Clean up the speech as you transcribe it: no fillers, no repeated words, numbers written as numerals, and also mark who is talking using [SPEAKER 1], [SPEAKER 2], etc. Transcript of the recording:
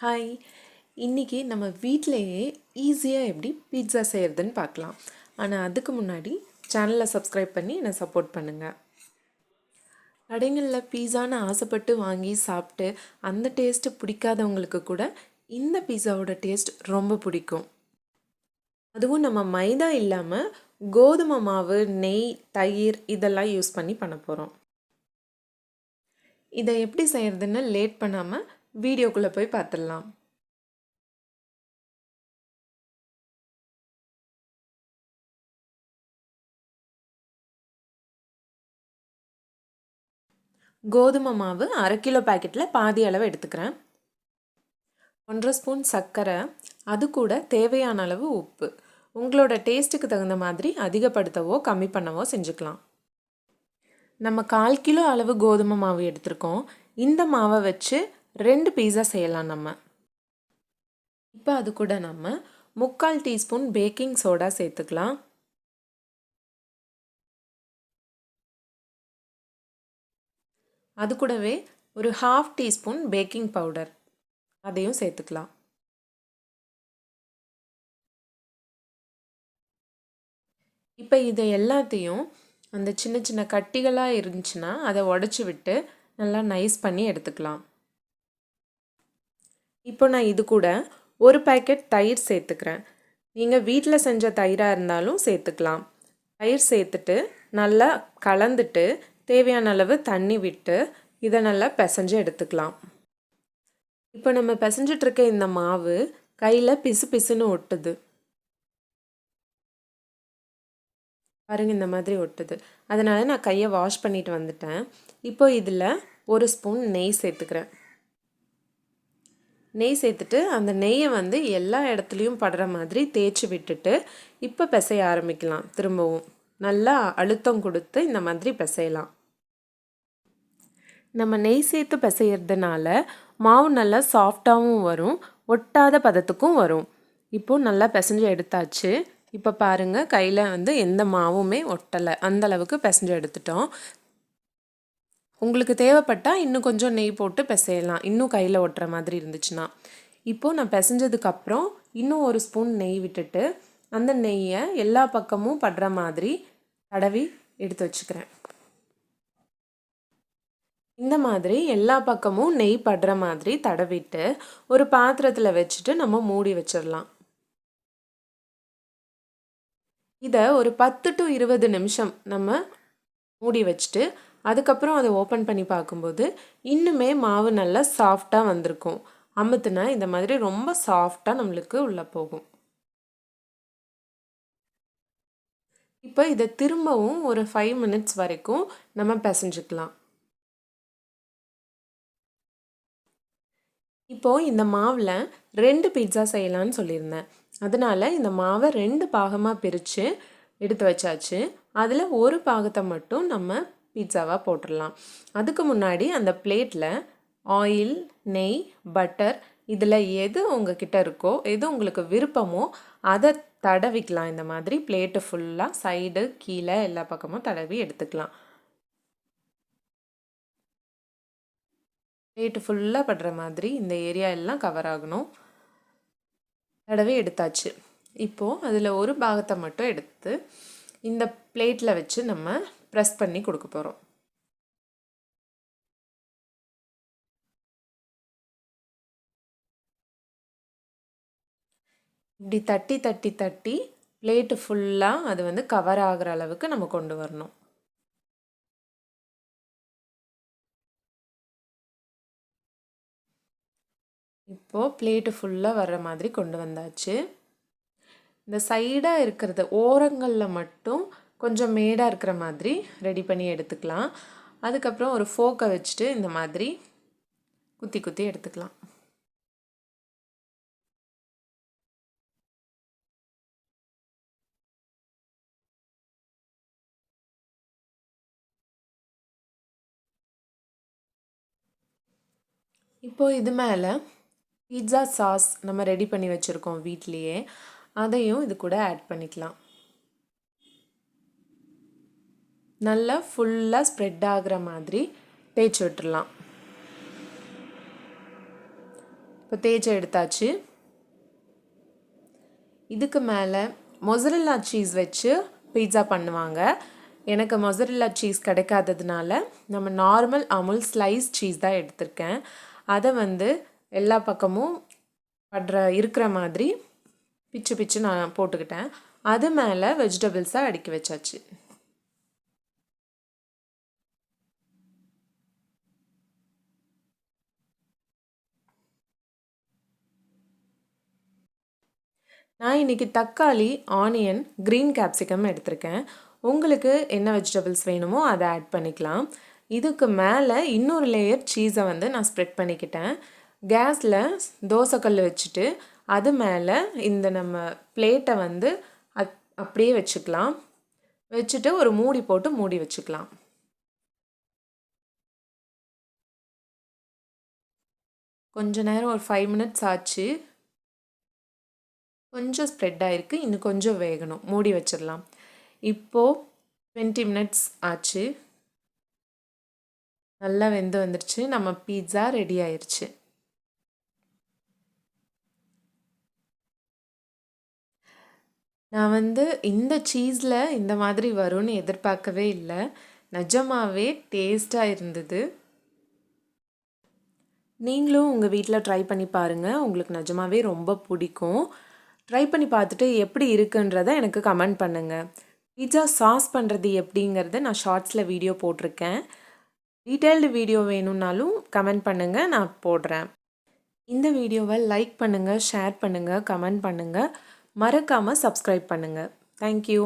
[SPEAKER 1] Hi, இன்றைக்கி நம்ம வீட்டிலையே ஈஸியாக எப்படி பீட்சா செய்கிறதுன்னு பார்க்கலாம். ஆனால் அதுக்கு முன்னாடி சேனலை சப்ஸ்கிரைப் பண்ணி என்னை சப்போர்ட் பண்ணுங்கள். கடைகளில் பீஸான்னு ஆசைப்பட்டு வாங்கி சாப்பிட்டு அந்த டேஸ்ட்டு பிடிக்காதவங்களுக்கு கூட இந்த பீஸாவோட டேஸ்ட் ரொம்ப பிடிக்கும். அதுவும் நம்ம மைதா இல்லாமல் கோதுமை மாவு, நெய், தயிர் இதெல்லாம் யூஸ் பண்ணி பண்ண போகிறோம். இதை எப்படி செய்கிறதுன்னு லேட் பண்ணாமல் வீடியோக்குள்ளே போய் பார்த்துடலாம். கோதுமை மாவு 1/2 கிலோ பேக்கெட்டில் பாதி அளவு எடுத்துக்கிறேன். 1/2 ஸ்பூன் சர்க்கரை, அது கூட தேவையான அளவு உப்பு. உங்களோட டேஸ்ட்டுக்கு தகுந்த மாதிரி அதிகப்படுத்தவோ கம்மி பண்ணவோ செஞ்சுக்கலாம். நம்ம 1/4 கிலோ அளவு கோதுமை மாவு எடுத்திருக்கோம். இந்த மாவை வச்சு 2 பீஸா செய்யலாம் நம்ம. இப்போ அது கூட நம்ம 3/4 டீஸ்பூன் பேக்கிங் சோடா சேர்த்துக்கலாம். அது கூடவே ஒரு 1/2 டீஸ்பூன் பேக்கிங் பவுடர் அதையும் சேர்த்துக்கலாம். இப்போ இதை எல்லாத்தையும் அந்த சின்ன சின்ன கட்டிகளாக இருந்துச்சுன்னா அதை உடச்சி விட்டு நல்லா நைஸ் பண்ணி எடுத்துக்கலாம். இப்போ நான் இது கூட ஒரு பேக்கெட் தயிர் சேர்த்துக்கிறேன். நீங்கள் வீட்டில் செஞ்ச தயிராக இருந்தாலும் சேர்த்துக்கலாம். தயிர் சேர்த்துட்டு நல்லா கலந்துட்டு தேவையான அளவு தண்ணி விட்டு இதை நல்லா பிசைஞ்சு எடுத்துக்கலாம். இப்போ நம்ம பிசைஞ்சிட்ருக்க இந்த மாவு கையில் பிசு பிசுன்னு ஒட்டுது. பாருங்க, இந்த மாதிரி ஒட்டுது. அதனால் நான் கையை வாஷ் பண்ணிட்டு வந்துட்டேன். இப்போ இதில் ஒரு ஸ்பூன் நெய் சேர்த்துக்கிறேன். நெய் சேர்த்துட்டு அந்த நெய்யை எல்லா இடத்துலையும் படுற மாதிரி தேய்ச்சி விட்டுட்டு இப்போ பிசைய ஆரம்பிக்கலாம். திரும்பவும் நல்லா அழுத்தம் கொடுத்து இந்த மாதிரி பிசையலாம். நம்ம நெய் சேர்த்து பிசைகிறதுனால மாவு நல்லா சாஃப்டாகவும் வரும், ஒட்டாத பதத்துக்கும் வரும். இப்போது நல்லா பிசைஞ்சு எடுத்தாச்சு. இப்போ பாருங்கள், கையில் எந்த மாவுமே ஒட்டலை, அந்த அளவுக்கு பிசைஞ்சு எடுத்துட்டோம். உங்களுக்கு தேவைப்பட்டால் இன்னும் கொஞ்சம் நெய் போட்டு பிசையலாம், இன்னும் கையில் ஒட்டுற மாதிரி இருந்துச்சுன்னா. இப்போது நான் பிசைஞ்சதுக்கப்புறம் இன்னும் ஒரு ஸ்பூன் நெய் விட்டுட்டு அந்த நெய்யை எல்லா பக்கமும் படுற மாதிரி தடவி எடுத்து வச்சுக்கிறேன். இந்த மாதிரி எல்லா பக்கமும் நெய் படுற மாதிரி தடவிட்டு ஒரு பாத்திரத்தில் வச்சுட்டு நம்ம மூடி வச்சிடலாம். இதை ஒரு 10 to 20 நிமிஷம் நம்ம மூடி வச்சுட்டு அதுக்கப்புறம் அதை ஓப்பன் பண்ணி பார்க்கும்போது இன்னுமே மாவு நல்லா சாஃப்டாக வந்திருக்கும். அமுத்துனா இந்த மாதிரி ரொம்ப சாஃப்டாக நம்மளுக்கு உள்ளே போகும். இப்போ இதை திரும்பவும் ஒரு 5 மினிட்ஸ் வரைக்கும் நம்ம பிசைஞ்சுக்கலாம். இப்போது இந்த மாவில் 2 பீட்சா செய்யலான்னு சொல்லியிருந்தேன். அதனால் இந்த மாவை 2 பாகமாக பிரித்து எடுத்து வச்சாச்சு. அதில் ஒரு பாகத்தை மட்டும் நம்ம பீட்சாவாக போட்டுடலாம். அதுக்கு முன்னாடி அந்த பிளேட்டில் ஆயில், நெய், பட்டர் இதில் எது உங்ககிட்ட இருக்கோ, எது உங்களுக்கு விருப்பமோ அதை தடவிக்கலாம். இந்த மாதிரி பிளேட்டு ஃபுல்லாக சைடு கீழே எல்லா பக்கமும் தடவி எடுத்துக்கலாம். பிளேட்டு ஃபுல்லாக படுற மாதிரி இந்த ஏரியா எல்லாம் கவர் ஆகணும். தடவி எடுத்தாச்சு. இப்போது அதில் ஒரு பாகத்தை மட்டும் எடுத்து இந்த பிளேட்டில் வச்சு நம்ம ப்ரெஸ் பண்ணி கொடுக்க போகிறோம். இப்படி தட்டி தட்டி தட்டி பிளேட்டு ஃபுல்லாக அது கவர் ஆகிற அளவுக்கு நம்ம கொண்டு வரணும். இப்போது பிளேட்டு ஃபுல்லாக வர்ற மாதிரி கொண்டு வந்தாச்சு. இந்த சைடாக இருக்கிறது ஓரங்களில் மட்டும் கொஞ்சம் மேடாக இருக்கிற மாதிரி ரெடி பண்ணி எடுத்துக்கலாம். அதுக்கப்புறம் ஒரு ஃபோக்கை வச்சுட்டு இந்த மாதிரி குத்தி குத்தி எடுத்துக்கலாம். இப்போது இது மேலே பீட்சா சாஸ் நம்ம ரெடி பண்ணி வச்சுருக்கோம் வீட்லேயே, அதையும் இது கூட ஆட் பண்ணிக்கலாம். நல்லா ஃபுல்லாக ஸ்ப்ரெட் ஆகிற மாதிரி தேய்ச்சி விட்டுடலாம். இப்போ தேய்ச்சி எடுத்தாச்சு. இதுக்கு மேலே மொசரெல்லா சீஸ் வச்சு பீட்சா பண்ணுவாங்க. எனக்கு மொசரெல்லா சீஸ் கிடைக்காததுனால நம்ம நார்மல் அமுல் ஸ்லைஸ் சீஸ் தான் எடுத்திருக்கேன். அதை எல்லா பக்கமும் இருக்கிற மாதிரி பிச்சு பிச்சு நான் போட்டுக்கிட்டேன். அது மேலே வெஜிடபிள்ஸை அடுக்கி வச்சாச்சு. நான் இன்றைக்கி தக்காளி, ஆனியன், க்ரீன் கேப்சிகம் எடுத்திருக்கேன். உங்களுக்கு என்ன வெஜிடபிள்ஸ் வேணுமோ அதை ஆட் பண்ணிக்கலாம். இதுக்கு மேலே இன்னொரு லேயர் சீஸை நான் ஸ்ப்ரெட் பண்ணிக்கிட்டேன். கேஸில் தோசைக்கல் வச்சுட்டு அது மேலே இந்த நம்ம பிளேட்டை அப்படியே வச்சுக்கலாம். வச்சுட்டு ஒரு மூடி போட்டு மூடி வச்சுக்கலாம். கொஞ்ச நேரம் ஒரு 5 மினிட்ஸ் ஆச்சு. கொஞ்சம் ஸ்ப்ரெட் ஆகிருக்கு, இன்னும் கொஞ்சம் வேகணும். மூடி வச்சிடலாம். இப்போது 20 மினிட்ஸ் ஆச்சு. நல்லா வெந்து வந்துருச்சு. நம்ம பீட்சா ரெடி ஆயிடுச்சு. நான் இந்த சீஸில் இந்த மாதிரி வரும்னு எதிர்பார்க்கவே இல்லை. நிஜமாவே டேஸ்ட்டாக இருந்தது. நீங்களும் உங்கள் வீட்டில் ட்ரை பண்ணி பாருங்கள். உங்களுக்கு நிஜமாவே ரொம்ப பிடிக்கும். ட்ரை பண்ணி பார்த்துட்டு எப்படி இருக்குன்றதை எனக்கு கமெண்ட் பண்ணுங்கள். பீட்சா சாஸ் பண்ணுறது எப்படிங்கிறத நான் ஷார்ட்ஸில் வீடியோ போட்டிருக்கேன். டீட்டெயில்டு வீடியோ வேணும்னாலும் கமெண்ட் பண்ணுங்கள், நான் போடுறேன். இந்த வீடியோவை லைக் பண்ணுங்கள், ஷேர் பண்ணுங்கள், கமெண்ட் பண்ணுங்கள். மறக்காமல் சப்ஸ்கிரைப் பண்ணுங்கள். தேங்க்யூ.